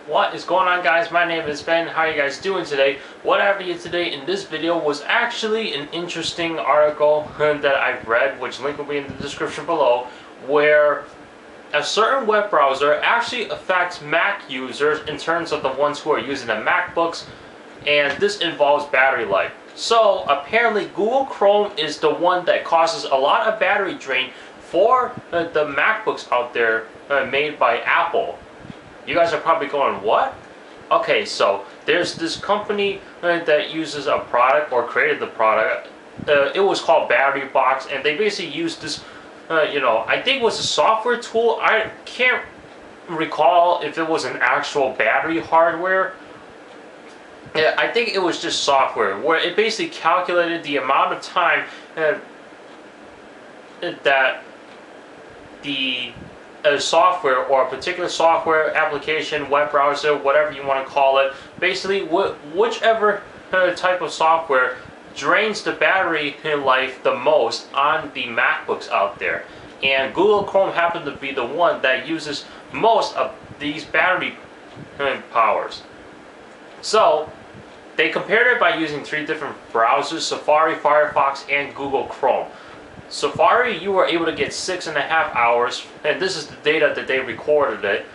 What is going on, guys? My name is Ben. How are you guys doing today? What I have for you today in this video was actually an interesting article that I've read, which link will be in the description below, where a certain web browser actually affects Mac users in terms of the ones who are using the MacBooks, and this involves battery life. So apparently Google Chrome is the one that causes a lot of battery drain for the MacBooks out there made by Apple. You guys are probably going, what? Okay, so there's this company that uses a product or created the product. It was called Battery Box, and they basically used this, I think it was a software tool. I can't recall if it was an actual battery hardware. Yeah, I think it was just software, where it basically calculated the amount of time that the software or a particular software, application, web browser, whatever you want to call it, basically whichever type of software drains the battery life the most on the MacBooks out there. And Google Chrome happened to be the one that uses most of these battery powers. So they compared it by using 3 different browsers: Safari, Firefox, and Google Chrome. Safari, you were able to get 6.5 hours, and this is the data that they recorded it.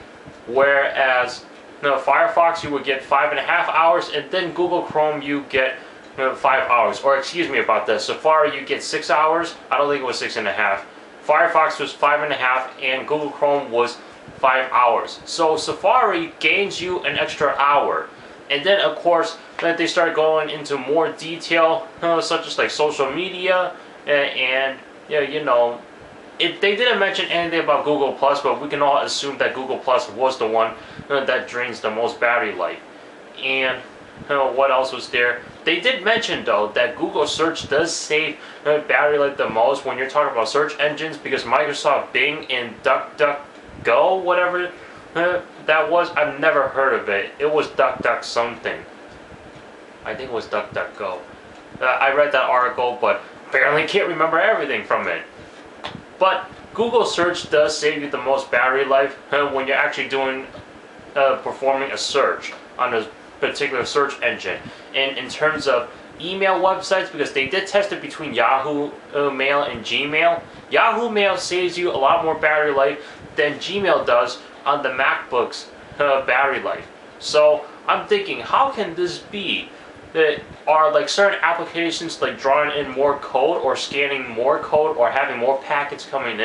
Whereas Firefox, you would get 5.5 hours, and then Google Chrome, you get 5 hours. Or excuse me about this, Safari, you get 6 hours. I don't think it was 6.5. Firefox was 5.5, and Google Chrome was 5 hours. So Safari gains you an extra hour. And then, of course, they started going into more detail, such as like social media, and they didn't mention anything about Google Plus, but we can all assume that Google Plus was the one that drains the most battery life. And what else was there? They did mention, though, that Google Search does save battery life the most when you're talking about search engines, because Microsoft Bing and DuckDuckGo, whatever that was, I've never heard of it. It was DuckDuck something. I think it was DuckDuckGo. I read that article, but apparently can't remember everything from it. But Google Search does save you the most battery life when you're actually doing performing a search on a particular search engine. And in terms of email websites, because they did test it between Yahoo Mail and Gmail, Yahoo Mail saves you a lot more battery life than Gmail does on the MacBook's battery life. So I'm thinking, how can this be? That are like certain applications like drawing in more code or scanning more code or having more packets coming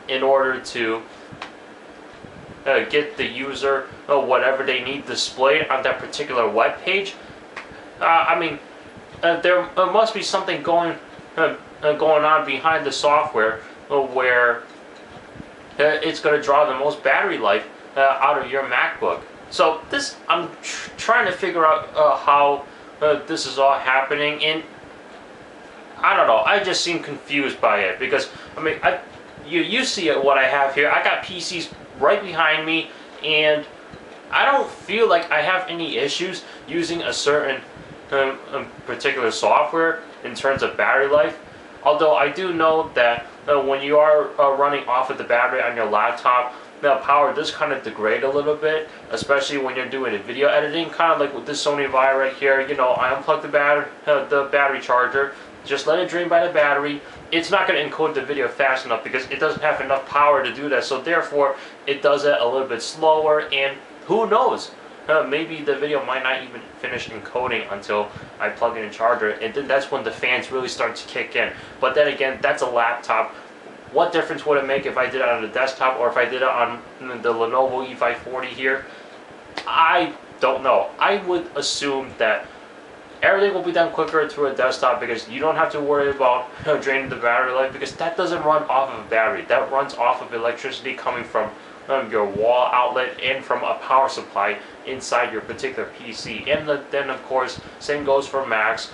in order to get the user whatever they need displayed on that particular web page. There must be something going on behind the software where it's going to draw the most battery life out of your MacBook. So this, I'm trying to figure out how this is all happening, and I don't know. I just seem confused by it because you see what I have here. I got PCs right behind me, and I don't feel like I have any issues using a certain particular software in terms of battery life. Although I do know that when you are running off of the battery on your laptop, now power does kind of degrade a little bit, especially when you're doing a video editing, kind of like with this Sony Vaio right here. I unplug the battery charger, just let it drain by the battery. It's not going to encode the video fast enough because it doesn't have enough power to do that, so therefore it does it a little bit slower, and who knows, maybe the video might not even finish encoding until I plug in a charger, and then that's when the fans really start to kick in. But then again, that's a laptop. What difference would it make if I did it on a desktop or if I did it on the Lenovo E540 here? I don't know. I would assume that everything will be done quicker through a desktop because you don't have to worry about draining the battery life, because that doesn't run off of a battery. That runs off of electricity coming from your wall outlet and from a power supply inside your particular PC. And then of course, same goes for Macs,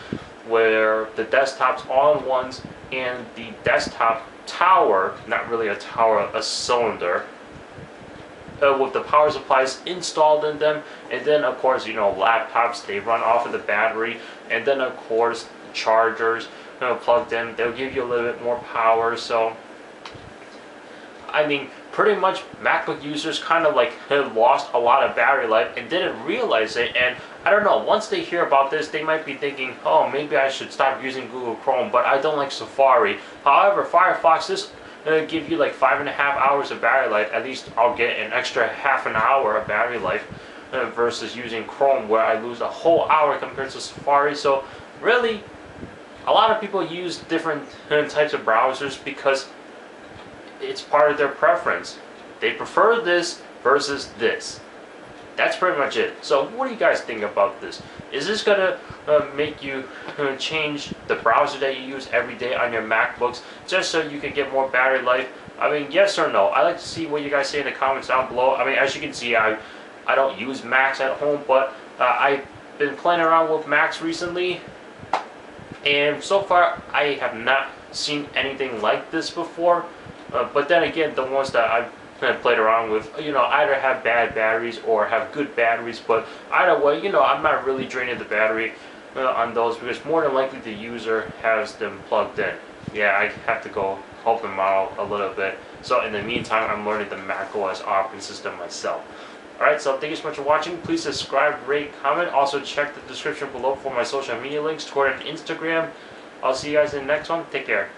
where the desktop's all-in-ones and the desktop tower, not really a tower, a cylinder, with the power supplies installed in them. And then of course, laptops, they run off of the battery, and then of course chargers plugged in, they'll give you a little bit more power. So pretty much MacBook users kind of like lost a lot of battery life and didn't realize it. And I don't know, once they hear about this, they might be thinking, oh, maybe I should stop using Google Chrome, but I don't like Safari. However, Firefox, this give you like 5.5 hours of battery life. At least I'll get an extra half an hour of battery life versus using Chrome, where I lose a whole hour compared to Safari. So really, a lot of people use different types of browsers because it's part of their preference. They prefer this versus this. That's pretty much it. So what do you guys think about this? Is this gonna make you change the browser that you use every day on your MacBooks just so you can get more battery life? I mean, yes or no? I'd like to see what you guys say in the comments down below. I mean, as you can see, I don't use Macs at home, but I've been playing around with Macs recently, and so far I have not seen anything like this before. But then again, the ones that I've played around with, either have bad batteries or have good batteries. But either way, I'm not really draining the battery on those, because more than likely the user has them plugged in. Yeah, I have to go help them out a little bit. So in the meantime, I'm learning the macOS operating system myself. Alright, so thank you so much for watching. Please subscribe, rate, comment. Also check the description below for my social media links, Twitter and Instagram. I'll see you guys in the next one. Take care.